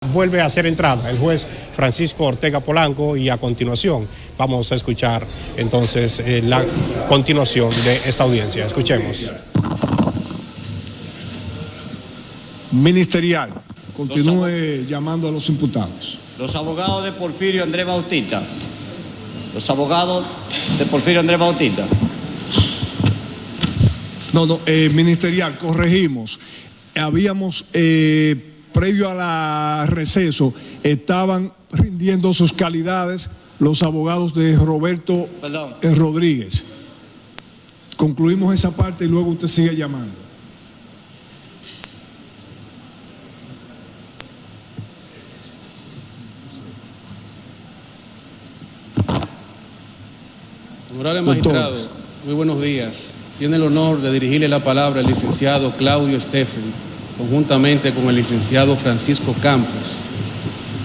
Vuelve a hacer entrada el juez Francisco Ortega Polanco y a continuación vamos a escuchar entonces la continuación de esta audiencia. Escuchemos. Ministerial, continúe llamando a los imputados. Los abogados de Porfirio Andrés Bautista. Los abogados de Porfirio Andrés Bautista. Ministerial, corregimos. Habíamos, previo a la receso, estaban rindiendo sus calidades los abogados de Roberto Rodríguez. Concluimos esa parte y luego usted sigue llamando. Honorable magistrado, muy buenos días. Tiene el honor de dirigirle la palabra al licenciado Claudio Steffen, conjuntamente con el licenciado Francisco Campos,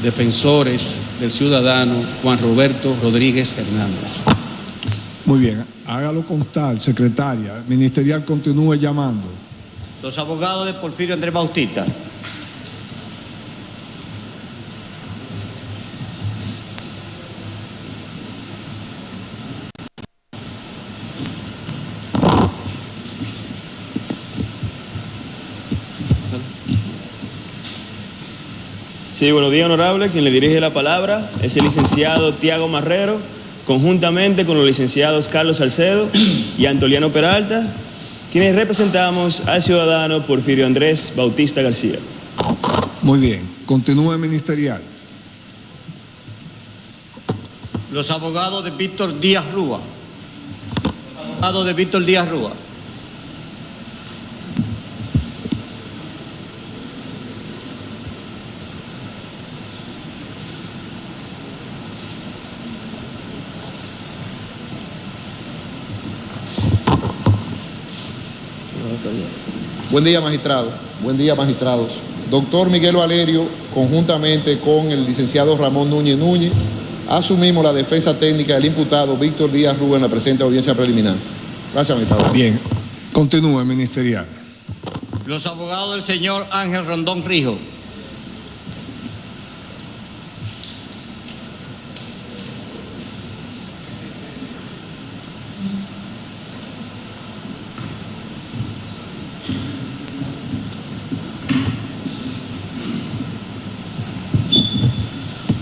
defensores del ciudadano Juan Roberto Rodríguez Hernández. Muy bien, hágalo constar, secretaria. Ministerial, continúe llamando. Los abogados de Porfirio Andrés Bautista. Sí, buenos días, honorable. Quien le dirige la palabra es el licenciado Tiago Marrero, conjuntamente con los licenciados Carlos Salcedo y Antoliano Peralta, quienes representamos al ciudadano Porfirio Andrés Bautista García. Muy bien, continúe, ministerial. Los abogados de Víctor Díaz Rúa. Abogados de Víctor Díaz Rúa. Buen día, magistrado. Buen día, magistrados. Doctor Miguel Valerio, conjuntamente con el licenciado Ramón Núñez Núñez, asumimos la defensa técnica del imputado Víctor Díaz Rúa en la presente audiencia preliminar. Gracias, magistrado. Bien, continúe, ministerial. Los abogados del señor Ángel Rondón Rijo.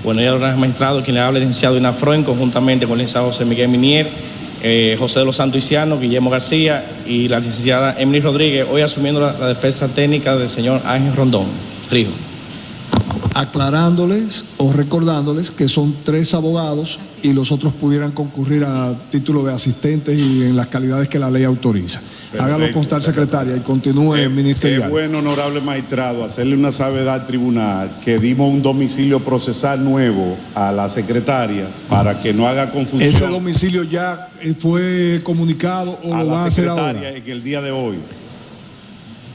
Bueno, ya los magistrados, quien le habla el licenciado Inafroen, conjuntamente con el licenciado José Miguel Minier, José de los Santos Iciano, Guillermo García y la licenciada Emily Rodríguez, hoy asumiendo la defensa técnica del señor Ángel Rondón Rijo. Aclarándoles o recordándoles que son 3 abogados y los otros pudieran concurrir a título de asistentes y en las calidades que la ley autoriza. Perfecto. Hágalo constar, secretaria, y continúe, ministerial. Qué bueno, honorable magistrado, hacerle una salvedad al tribunal que dimos un domicilio procesal nuevo a la secretaria para que no haga confusión. ¿Ese domicilio ya fue comunicado o lo va a hacer ahora? En el día de hoy.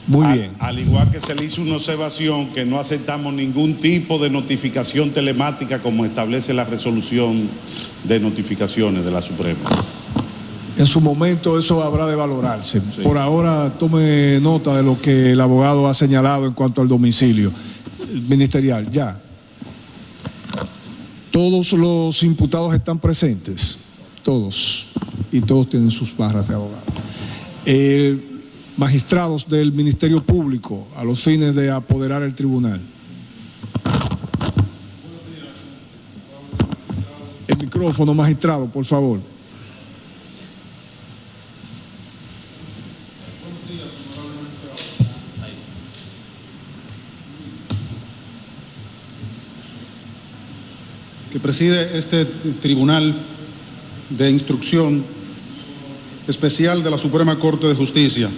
Muy bien. Al igual que se le hizo una observación que no aceptamos ningún tipo de notificación telemática como establece la resolución de notificaciones de la Suprema. En su momento eso habrá de valorarse. Sí. Por ahora tome nota de lo que el abogado ha señalado en cuanto al domicilio. Ministerial, ya. Todos los imputados están presentes. Todos. Y todos tienen sus barras de abogado. Magistrados del Ministerio Público a los fines de apoderar el tribunal. El micrófono, magistrado, por favor. Que preside este Tribunal de Instrucción Especial de la Suprema Corte de Justicia.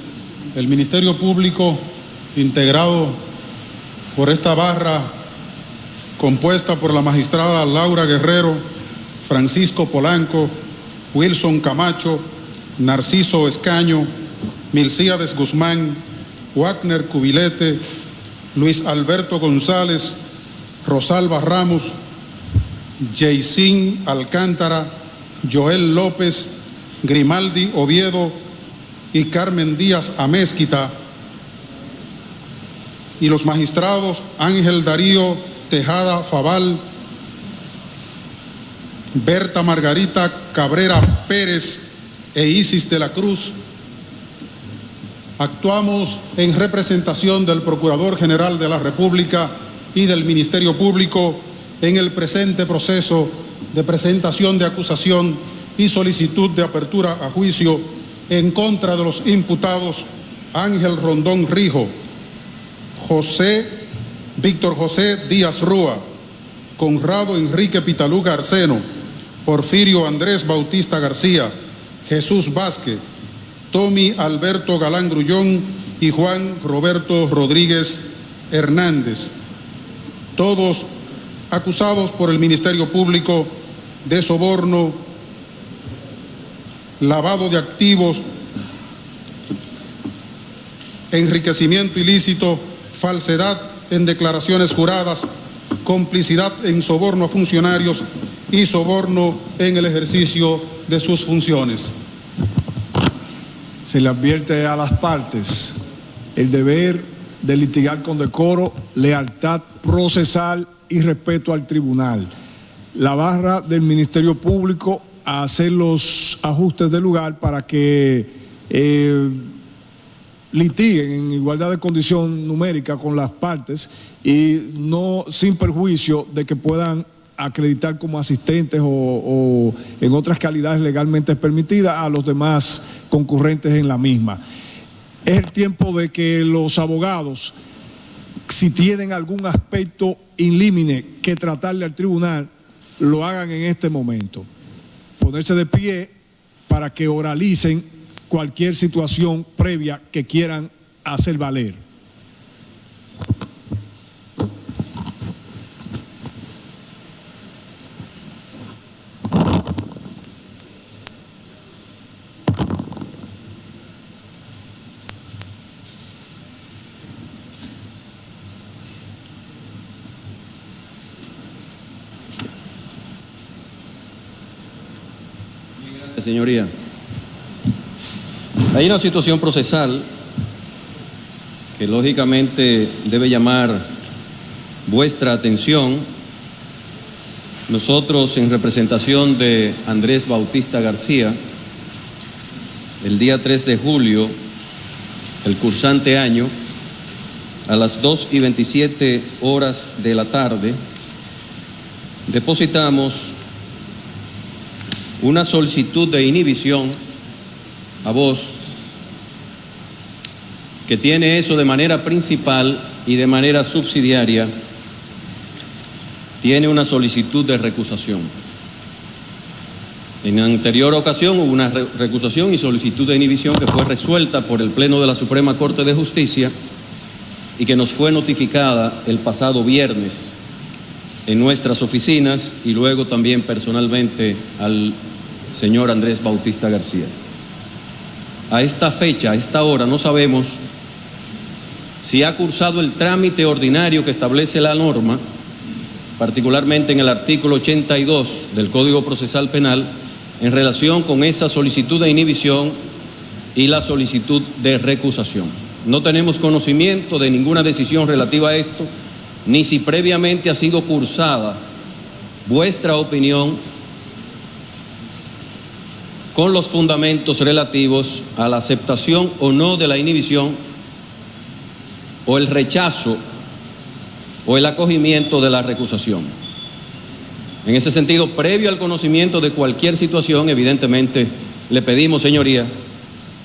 El Ministerio Público, integrado por esta barra compuesta por la magistrada Laura Guerrero, Francisco Polanco, Wilson Camacho, Narciso Escaño, Milcíades Guzmán, Wagner Cubilete, Luis Alberto González, Rosalba Ramos, Jaycín Alcántara, Joel López, Grimaldi Oviedo y Carmen Díaz Amézquita, y los magistrados Ángel Darío Tejada Fabal, Berta Margarita Cabrera Pérez e Isis de la Cruz. Actuamos en representación del Procurador General de la República y del Ministerio Público en el presente proceso de presentación de acusación y solicitud de apertura a juicio en contra de los imputados Ángel Rondón Rijo, Víctor José Díaz Rúa, Conrado Enrique Pitalú Garceno, Porfirio Andrés Bautista García, Jesús Vázquez, Tommy Alberto Galán Grullón y Juan Roberto Rodríguez Hernández, todos acusados por el Ministerio Público de soborno, lavado de activos, enriquecimiento ilícito, falsedad en declaraciones juradas, complicidad en soborno a funcionarios y soborno en el ejercicio de sus funciones. Se le advierte a las partes el deber de litigar con decoro, lealtad procesal y respeto al tribunal. La barra del Ministerio Público a hacer los ajustes del lugar para que litiguen en igualdad de condición numérica con las partes y no sin perjuicio de que puedan acreditar como asistentes o en otras calidades legalmente permitidas a los demás concurrentes en la misma. Es el tiempo de que los abogados, si tienen algún aspecto in limine que tratarle al tribunal, lo hagan en este momento. Ponerse de pie para que oralicen cualquier situación previa que quieran hacer valer. Señoría, hay una situación procesal que lógicamente debe llamar vuestra atención. Nosotros, en representación de Andrés Bautista García, el día 3 de julio, el cursante año, a las 2:27 de la tarde, depositamos una solicitud de inhibición a vos que tiene eso de manera principal y de manera subsidiaria, tiene una solicitud de recusación. En anterior ocasión hubo una recusación y solicitud de inhibición que fue resuelta por el Pleno de la Suprema Corte de Justicia y que nos fue notificada el pasado viernes en nuestras oficinas y luego también personalmente al señor Andrés Bautista García. A esta fecha, a esta hora, no sabemos si ha cursado el trámite ordinario que establece la norma, particularmente en el artículo 82 del Código Procesal Penal, en relación con esa solicitud de inhibición y la solicitud de recusación. No tenemos conocimiento de ninguna decisión relativa a esto, ni si previamente ha sido cursada vuestra opinión con los fundamentos relativos a la aceptación o no de la inhibición o el rechazo o el acogimiento de la recusación. En ese sentido, previo al conocimiento de cualquier situación, evidentemente le pedimos, señoría,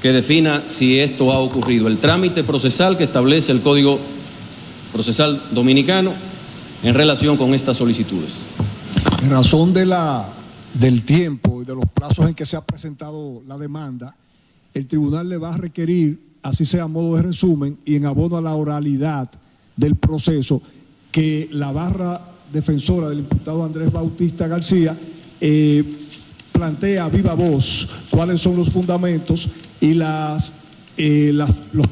que defina si esto ha ocurrido. El trámite procesal que establece el Código Procesal Dominicano en relación con estas solicitudes. En razón del tiempo y de los plazos en que se ha presentado la demanda, el tribunal le va a requerir, así sea a modo de resumen y en abono a la oralidad del proceso, que la barra defensora del imputado Andrés Bautista García plantea a viva voz cuáles son los fundamentos y los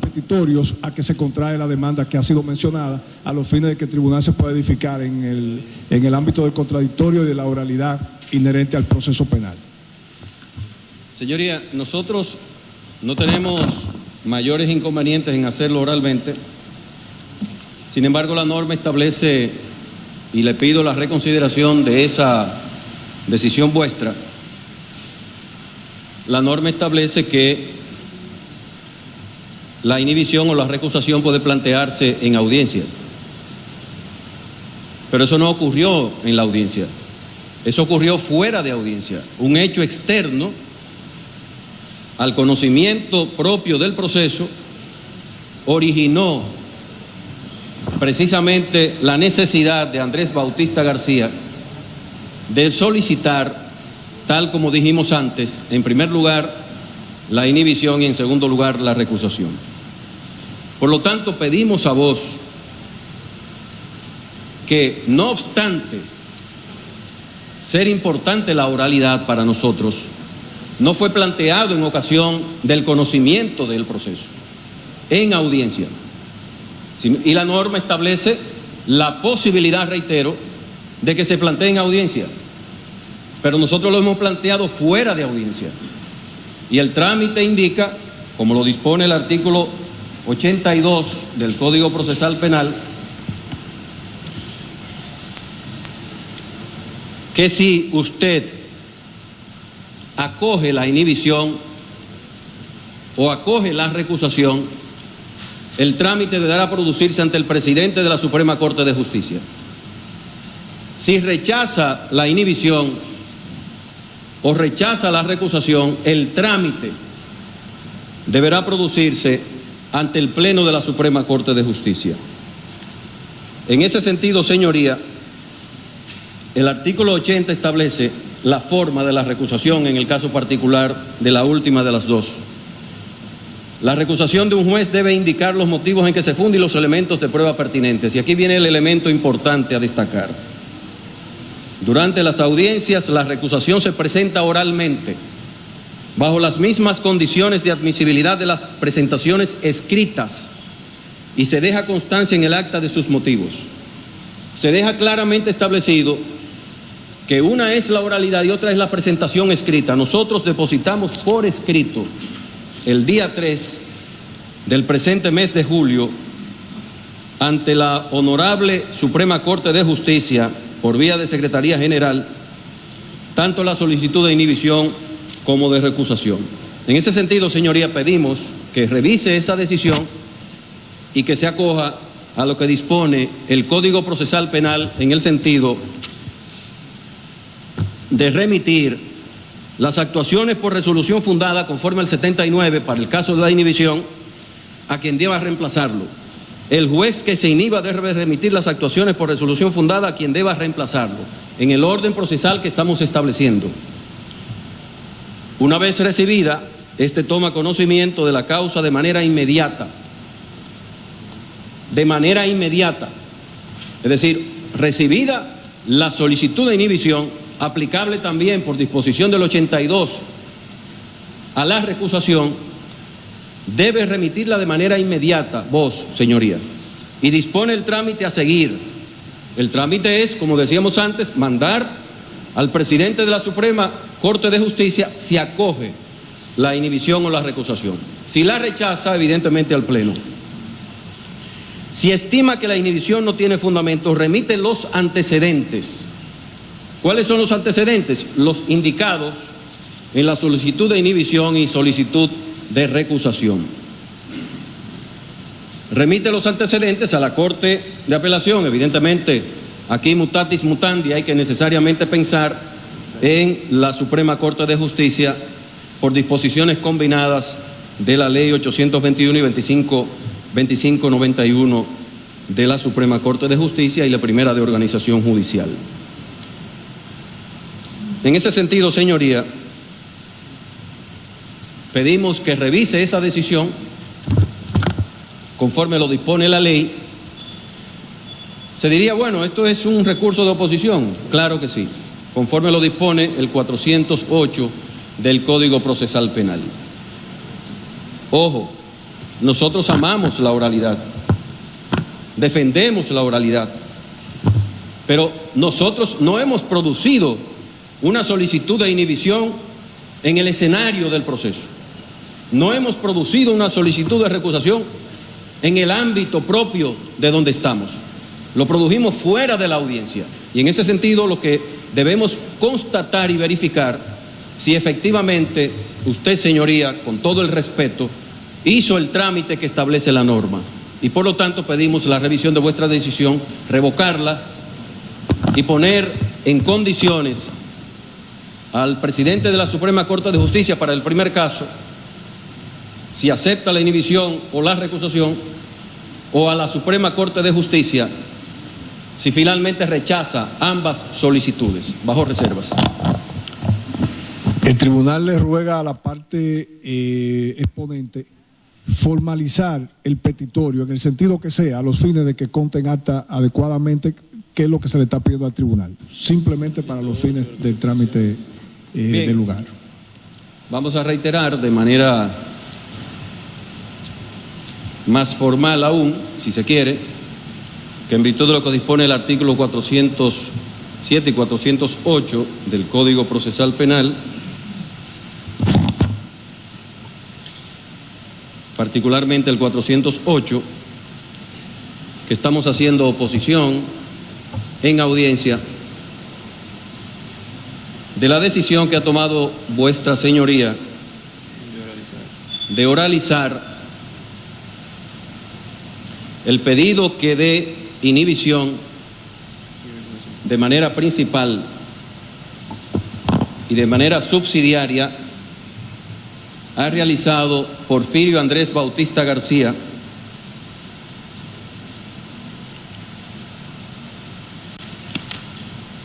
petitorios a que se contrae la demanda que ha sido mencionada, a los fines de que el tribunal se pueda edificar en el ámbito del contradictorio y de la oralidad inherente al proceso penal. Señoría, nosotros no tenemos mayores inconvenientes en hacerlo oralmente. Sin embargo, la norma establece y le pido la reconsideración de esa decisión vuestra, la norma establece que la inhibición o la recusación puede plantearse en audiencia. Pero eso no ocurrió en la audiencia. Eso ocurrió fuera de audiencia. Un hecho externo al conocimiento propio del proceso originó precisamente la necesidad de Andrés Bautista García de solicitar, tal como dijimos antes, en primer lugar la inhibición y en segundo lugar la recusación. Por lo tanto, pedimos a vos que, no obstante ser importante la oralidad para nosotros, no fue planteado en ocasión del conocimiento del proceso, en audiencia. Y la norma establece la posibilidad, reitero, de que se plantee en audiencia. Pero nosotros lo hemos planteado fuera de audiencia. Y el trámite indica, como lo dispone el artículo 82 del Código Procesal Penal, que si usted acoge la inhibición o acoge la recusación, el trámite deberá producirse ante el presidente de la Suprema Corte de Justicia. Si rechaza la inhibición o rechaza la recusación, el trámite deberá producirse ante el Pleno de la Suprema Corte de Justicia. En ese sentido, señoría, el artículo 80 establece la forma de la recusación en el caso particular de la última de las dos. La recusación de un juez debe indicar los motivos en que se funda y los elementos de prueba pertinentes. Y aquí viene el elemento importante a destacar. Durante las audiencias, la recusación se presenta oralmente, bajo las mismas condiciones de admisibilidad de las presentaciones escritas, y se deja constancia en el acta de sus motivos. Se deja claramente establecido que una es la oralidad y otra es la presentación escrita. Nosotros depositamos por escrito el día 3 del presente mes de julio ante la Honorable Suprema Corte de Justicia, por vía de Secretaría General, tanto la solicitud de inhibición como de recusación. En ese sentido, señoría, pedimos que revise esa decisión y que se acoja a lo que dispone el Código Procesal Penal en el sentido de remitir las actuaciones por resolución fundada conforme al 79 para el caso de la inhibición a quien deba reemplazarlo. El juez que se inhiba debe remitir las actuaciones por resolución fundada a quien deba reemplazarlo, en el orden procesal que estamos estableciendo. Una vez recibida, este toma conocimiento de la causa de manera inmediata. De manera inmediata. Es decir, recibida la solicitud de inhibición, aplicable también por disposición del 82 a la recusación, debe remitirla de manera inmediata, vos, señoría, y dispone el trámite a seguir. El trámite es, como decíamos antes, mandar al presidente de la Suprema Corte de Justicia si acoge la inhibición o la recusación. Si la rechaza, evidentemente al Pleno. Si estima que la inhibición no tiene fundamento, remite los antecedentes. ¿Cuáles son los antecedentes? Los indicados en la solicitud de inhibición y solicitud de recusación. Remite los antecedentes a la Corte de Apelación. Evidentemente, aquí mutatis mutandi, hay que necesariamente pensar en la Suprema Corte de Justicia por disposiciones combinadas de la Ley 821 y 2591 de la Suprema Corte de Justicia y la primera de organización judicial. En ese sentido, señoría, pedimos que revise esa decisión conforme lo dispone la ley. Se diría, bueno, esto es un recurso de oposición. Claro que sí, conforme lo dispone el 408 del Código Procesal Penal. Ojo, nosotros amamos la oralidad, defendemos la oralidad, pero nosotros no hemos producido una solicitud de inhibición en el escenario del proceso. No hemos producido una solicitud de recusación en el ámbito propio de donde estamos. lo produjimos fuera de la audiencia. Y en ese sentido lo que debemos constatar y verificar si efectivamente usted, señoría, con todo el respeto, hizo el trámite que establece la norma. Y por lo tanto pedimos la revisión de vuestra decisión, revocarla y poner en condiciones al presidente de la Suprema Corte de Justicia para el primer caso, si acepta la inhibición o la recusación, o a la Suprema Corte de Justicia si finalmente rechaza ambas solicitudes, bajo reservas. El tribunal le ruega a la parte exponente formalizar el petitorio en el sentido que sea, a los fines de que conste en acta adecuadamente qué es lo que se le está pidiendo al tribunal, simplemente para los fines del trámite del lugar. Vamos a reiterar de manera más formal aún, si se quiere, que en virtud de lo que dispone el artículo 407 y 408 del Código Procesal Penal, particularmente el 408, que estamos haciendo oposición en audiencia de la decisión que ha tomado vuestra señoría de oralizar el pedido que de inhibición de manera principal y de manera subsidiaria ha realizado Porfirio Andrés Bautista García,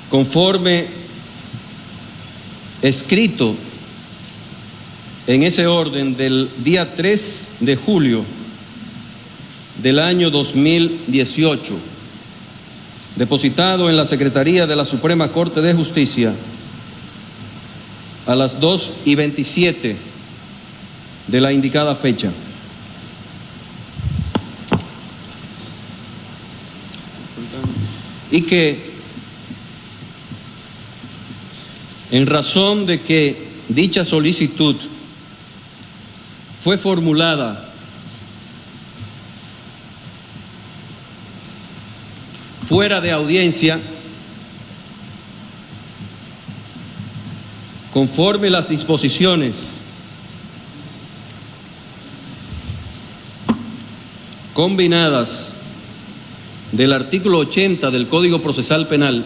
conforme escrito en ese orden del día 3 de julio del año 2018, depositado en la Secretaría de la Suprema Corte de Justicia a las 2:27 de la indicada fecha. Y que, en razón de que dicha solicitud fue formulada fuera de audiencia, conforme las disposiciones combinadas del artículo 80 del Código Procesal Penal,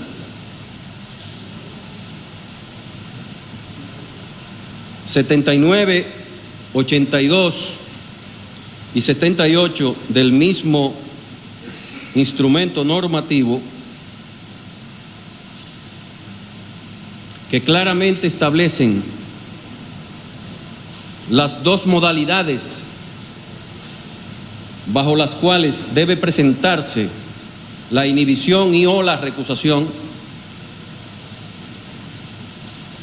(79, 82 y 78 del mismo instrumento normativo, que claramente establecen las dos modalidades bajo las cuales debe presentarse la inhibición y o la recusación.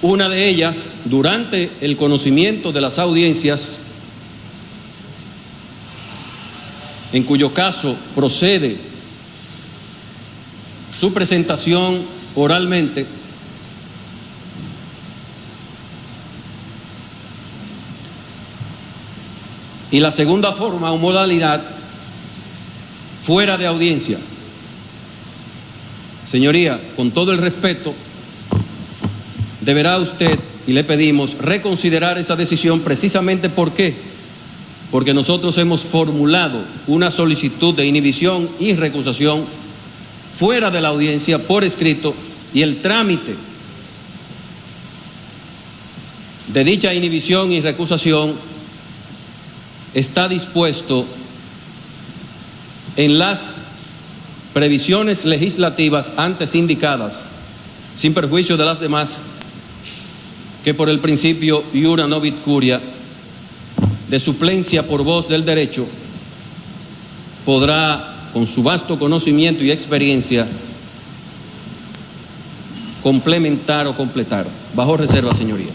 Una de ellas, durante el conocimiento de las audiencias, en cuyo caso procede su presentación oralmente, y la segunda forma o modalidad fuera de audiencia. Señoría, con todo el respeto, deberá usted, y le pedimos, reconsiderar esa decisión. Precisamente ¿por qué? Porque nosotros hemos formulado una solicitud de inhibición y recusación fuera de la audiencia por escrito, y el trámite de dicha inhibición y recusación está dispuesto en las previsiones legislativas antes indicadas, sin perjuicio de las demás, que por el principio iura novit curia de suplencia por voz del derecho podrá, con su vasto conocimiento y experiencia, complementar o completar. Bajo reserva, señoría.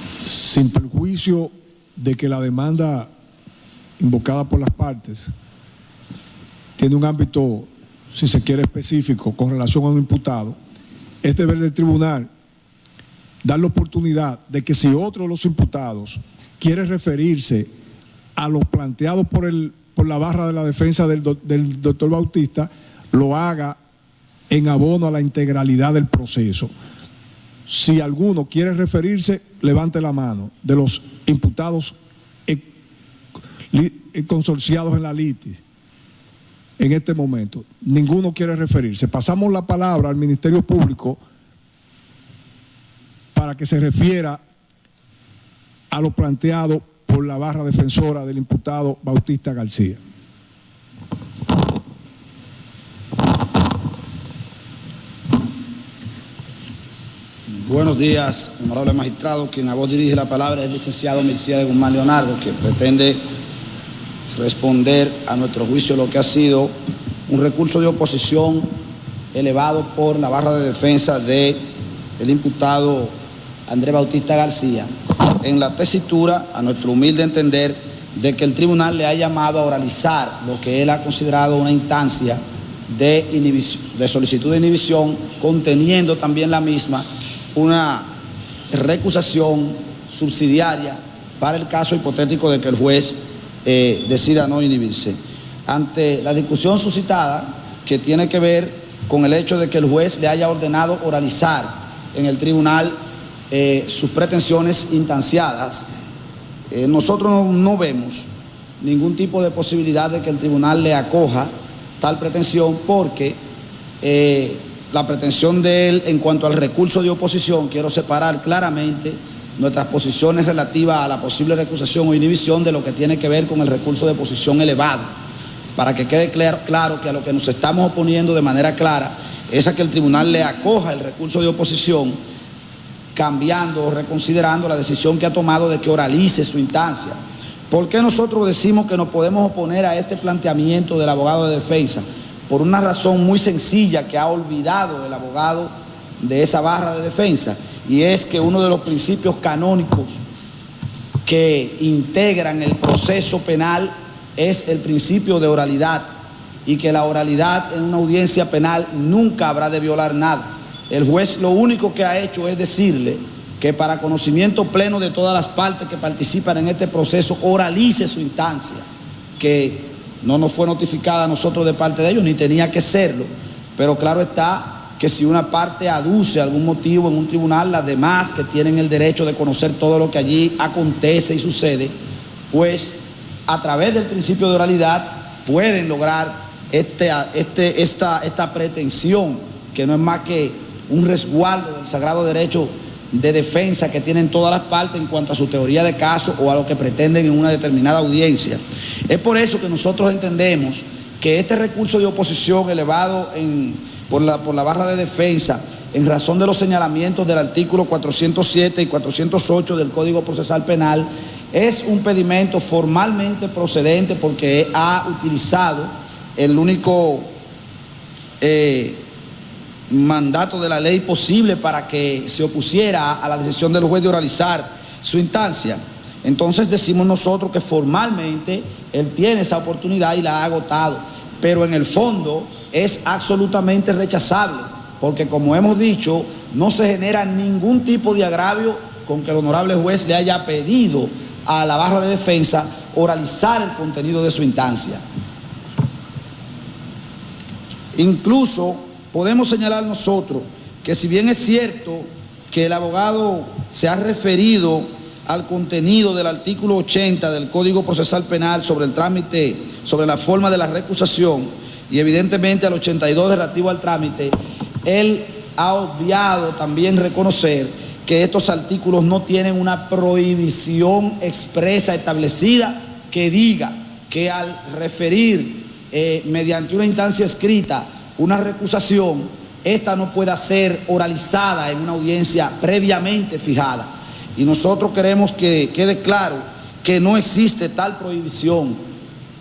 Sin perjuicio de que la demanda invocada por las partes tiene un ámbito, si se quiere, específico con relación a un imputado, es deber del tribunal dar la oportunidad de que, si otro de los imputados quiere referirse a lo planteado por la barra de la defensa del doctor Bautista, lo haga en abono a la integralidad del proceso. Si alguno quiere referirse, levante la mano. De los imputados consorciados en la litis, en este momento, ninguno quiere referirse. Pasamos la palabra al Ministerio Público para que se refiera a lo planteado por la barra defensora del imputado Bautista García. Buenos días, honorable magistrado. Quien a vos dirige la palabra es el licenciado Mircea de Guzmán Leonardo, que pretende responder a nuestro juicio lo que ha sido un recurso de oposición elevado por la barra de defensa del imputado Andrés Bautista García, en la tesitura, a nuestro humilde entender, de que el tribunal le ha llamado a oralizar lo que él ha considerado una instancia de solicitud de inhibición, conteniendo también la misma una recusación subsidiaria para el caso hipotético de que el juez decida no inhibirse. Ante la discusión suscitada, que tiene que ver con el hecho de que el juez le haya ordenado oralizar en el tribunal sus pretensiones instanciadas, nosotros no vemos ningún tipo de posibilidad de que el tribunal le acoja tal pretensión, porque la pretensión de él en cuanto al recurso de oposición, quiero separar claramente nuestras posiciones relativas a la posible recusación o inhibición de lo que tiene que ver con el recurso de oposición elevado, para que quede claro que a lo que nos estamos oponiendo de manera clara es a que el tribunal le acoja el recurso de oposición, cambiando o reconsiderando la decisión que ha tomado de que oralice su instancia. ¿Por qué nosotros decimos que nos podemos oponer a este planteamiento del abogado de defensa? Por una razón muy sencilla que ha olvidado el abogado de esa barra de defensa, y es que uno de los principios canónicos que integran el proceso penal es el principio de oralidad, y que la oralidad en una audiencia penal nunca habrá de violar nada. El juez lo único que ha hecho es decirle que para conocimiento pleno de todas las partes que participan en este proceso oralice su instancia, que no nos fue notificada a nosotros de parte de ellos, ni tenía que serlo, pero claro está que si una parte aduce algún motivo en un tribunal, las demás que tienen el derecho de conocer todo lo que allí acontece y sucede, pues a través del principio de oralidad pueden lograr esta pretensión, que no es más que un resguardo del sagrado derecho de defensa que tienen todas las partes en cuanto a su teoría de caso o a lo que pretenden en una determinada audiencia. Es por eso que nosotros entendemos que este recurso de oposición elevado por la barra de defensa, en razón de los señalamientos del artículo 407 y 408 del Código Procesal Penal, es un pedimento formalmente procedente, porque ha utilizado el único mandato de la ley posible para que se opusiera a la decisión del juez de oralizar su instancia. Entonces decimos nosotros que formalmente él tiene esa oportunidad y la ha agotado, pero en el fondo es absolutamente rechazable, porque como hemos dicho, no se genera ningún tipo de agravio con que el honorable juez le haya pedido a la barra de defensa oralizar el contenido de su instancia. Incluso podemos señalar nosotros que, si bien es cierto que el abogado se ha referido al contenido del artículo 80 del Código Procesal Penal sobre el trámite, sobre la forma de la recusación, y evidentemente al 82 relativo al trámite, él ha obviado también reconocer que estos artículos no tienen una prohibición expresa establecida que diga que al referir mediante una instancia escrita una recusación, esta no pueda ser oralizada en una audiencia previamente fijada. Y nosotros queremos que quede claro que no existe tal prohibición.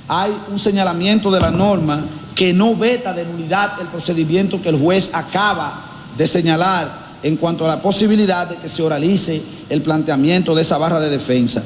Hay un señalamiento de la norma que no veta de nulidad el procedimiento que el juez acaba de señalar en cuanto a la posibilidad de que se oralice el planteamiento de esa barra de defensa.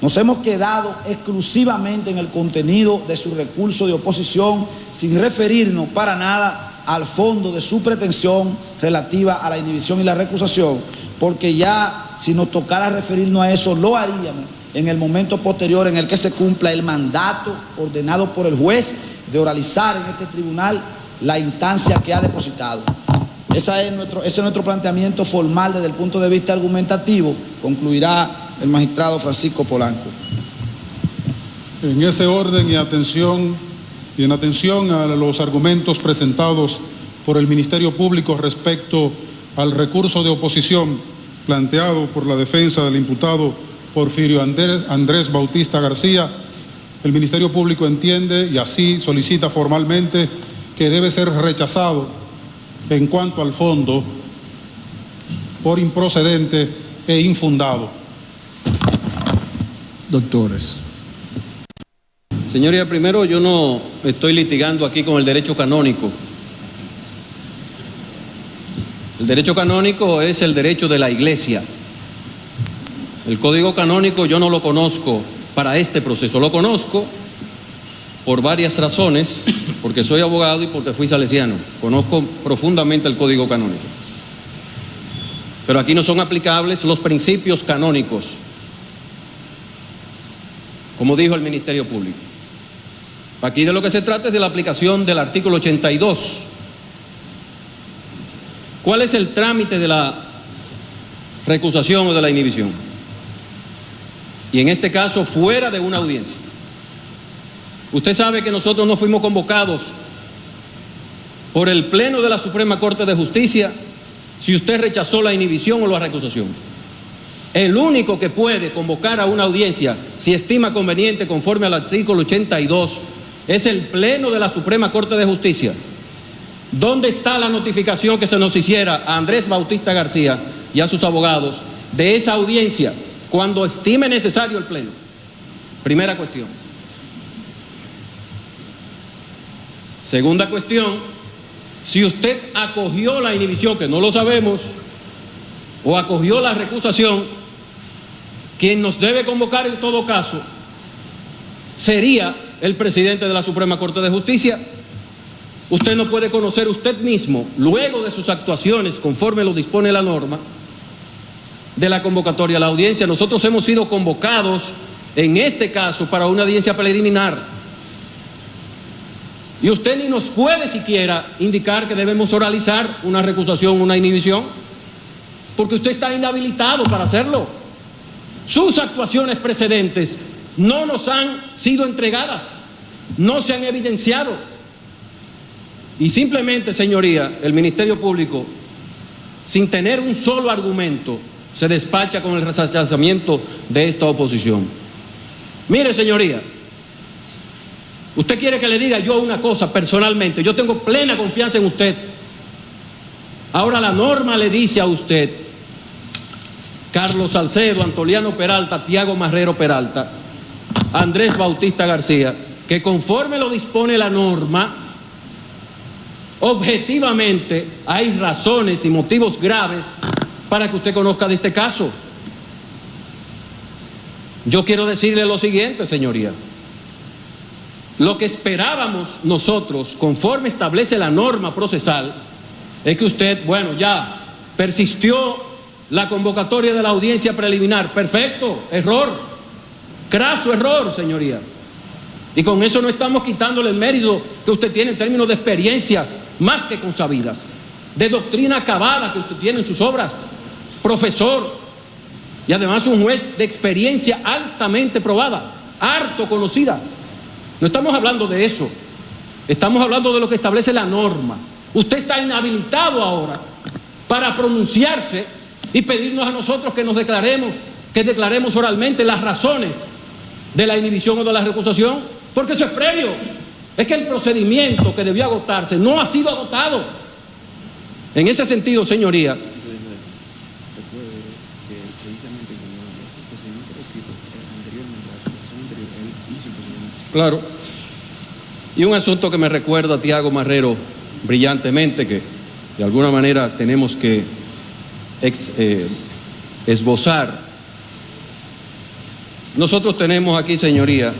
Nos hemos quedado exclusivamente en el contenido de su recurso de oposición, sin referirnos para nada al fondo de su pretensión relativa a la inhibición y la recusación, porque ya si nos tocara referirnos a eso, lo haríamos en el momento posterior en el que se cumpla el mandato ordenado por el juez de oralizar en este tribunal la instancia que ha depositado. Ese es nuestro planteamiento formal desde el punto de vista argumentativo. Concluirá el magistrado Francisco Polanco. En ese orden y en atención a los argumentos presentados por el Ministerio Público respecto al recurso de oposición planteado por la defensa del imputado Porfirio Andrés Bautista García, el Ministerio Público entiende y así solicita formalmente que debe ser rechazado en cuanto al fondo por improcedente e infundado. Doctores. Señoría, primero, yo no estoy litigando aquí con el derecho canónico. El derecho canónico es el derecho de la Iglesia. El Código Canónico yo no lo conozco para este proceso, lo conozco por varias razones, porque soy abogado y porque fui salesiano. Conozco profundamente el Código Canónico. Pero aquí no son aplicables los principios canónicos, como dijo el Ministerio Público. Aquí de lo que se trata es de la aplicación del artículo 82. ¿Cuál es el trámite de la recusación o de la inhibición? Y en este caso, fuera de una audiencia. Usted sabe que nosotros no fuimos convocados por el Pleno de la Suprema Corte de Justicia si usted rechazó la inhibición o la recusación. El único que puede convocar a una audiencia, si estima conveniente conforme al artículo 82, es el Pleno de la Suprema Corte de Justicia. ¿Dónde está la notificación que se nos hiciera a Andrés Bautista García y a sus abogados de esa audiencia cuando estime necesario el Pleno? Primera cuestión. Segunda cuestión, si usted acogió la inhibición, que no lo sabemos, o acogió la recusación, quien nos debe convocar en todo caso sería el presidente de la Suprema Corte de Justicia. Usted no puede conocer usted mismo, luego de sus actuaciones, conforme lo dispone la norma, de la convocatoria a la audiencia. Nosotros hemos sido convocados, en este caso, para una audiencia preliminar. Y usted ni nos puede siquiera indicar que debemos oralizar una recusación, una inhibición, porque usted está inhabilitado para hacerlo. Sus actuaciones precedentes no nos han sido entregadas, no se han evidenciado. Y simplemente, señoría, el Ministerio Público, sin tener un solo argumento, se despacha con el rechazamiento de esta oposición. Mire, señoría, usted quiere que le diga yo una cosa personalmente, yo tengo plena confianza en usted. Ahora la norma le dice a usted, Carlos Salcedo, Antoliano Peralta, Tiago Marrero Peralta, Andrés Bautista García, que conforme lo dispone la norma, objetivamente hay razones y motivos graves para que usted conozca de este caso. Yo quiero decirle lo siguiente, señoría. Lo que esperábamos nosotros, conforme establece la norma procesal, es que usted, bueno, ya persistió la convocatoria de la audiencia preliminar. Perfecto, error, craso error, señoría. Y con eso no estamos quitándole el mérito que usted tiene en términos de experiencias más que consabidas, de doctrina acabada que usted tiene en sus obras, profesor, y además un juez de experiencia altamente probada, harto conocida. No estamos hablando de eso, estamos hablando de lo que establece la norma. Usted está inhabilitado ahora para pronunciarse y pedirnos a nosotros que nos declaremos oralmente las razones de la inhibición o de la recusación, porque eso es previo. Es que el procedimiento que debió agotarse no ha sido agotado. En ese sentido, señoría, claro, y un asunto que me recuerda a Tiago Marrero brillantemente, que de alguna manera tenemos que esbozar. Nosotros tenemos aquí, señoría,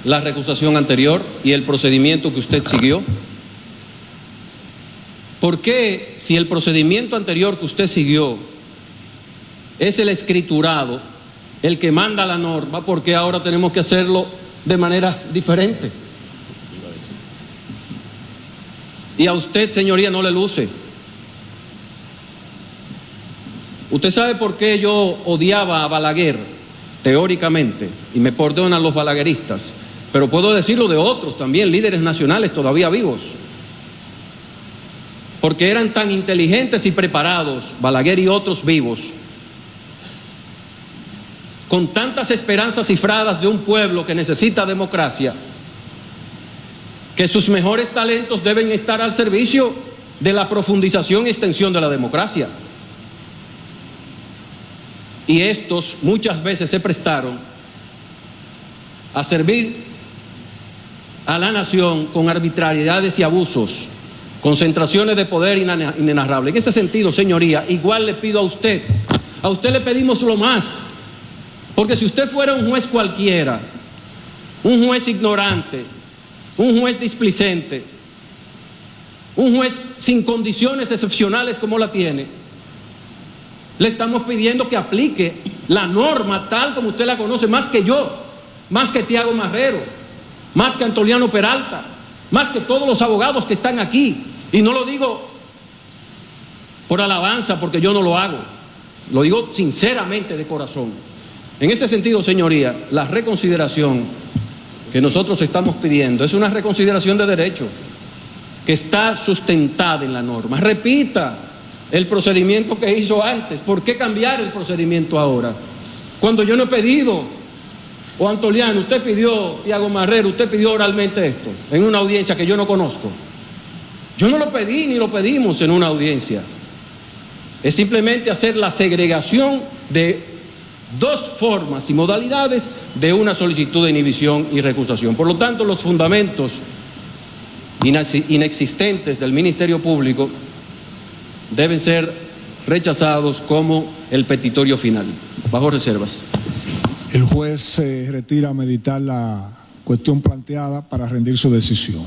la recusación anterior y el procedimiento que usted siguió. ¿Por qué, si el procedimiento anterior que usted siguió es el escriturado, el que manda la norma, ¿por qué ahora tenemos que hacerlo de manera diferente? Y a usted, señoría, no le luce. Usted sabe por qué yo odiaba a Balaguer, teóricamente, y me perdonan los balagueristas, pero puedo decirlo de otros también, líderes nacionales todavía vivos, porque eran tan inteligentes y preparados, Balaguer y otros vivos, con tantas esperanzas cifradas de un pueblo que necesita democracia, que sus mejores talentos deben estar al servicio de la profundización y extensión de la democracia. Y estos muchas veces se prestaron a servir a la nación con arbitrariedades y abusos, concentraciones de poder inenarrables. En ese sentido, señoría, igual le pido a usted le pedimos lo más, porque si usted fuera un juez cualquiera, un juez ignorante, un juez displicente, un juez sin condiciones excepcionales como la tiene, le estamos pidiendo que aplique la norma tal como usted la conoce, más que yo, más que Tiago Marrero, más que Antoliano Peralta, más que todos los abogados que están aquí. Y no lo digo por alabanza, porque yo no lo hago, lo digo sinceramente de corazón. En ese sentido, señoría, la reconsideración que nosotros estamos pidiendo es una reconsideración de derecho que está sustentada en la norma. Repita el procedimiento que hizo antes. ¿Por qué cambiar el procedimiento ahora? Cuando yo no he pedido, o Antoliano, usted pidió, Tiago Marrero, usted pidió oralmente esto en una audiencia que yo no conozco. Yo no lo pedí ni lo pedimos en una audiencia. Es simplemente hacer la segregación de dos formas y modalidades de una solicitud de inhibición y recusación. Por lo tanto, los fundamentos inexistentes del Ministerio Público deben ser rechazados como el petitorio final, bajo reservas. El juez se retira a meditar la cuestión planteada para rendir su decisión.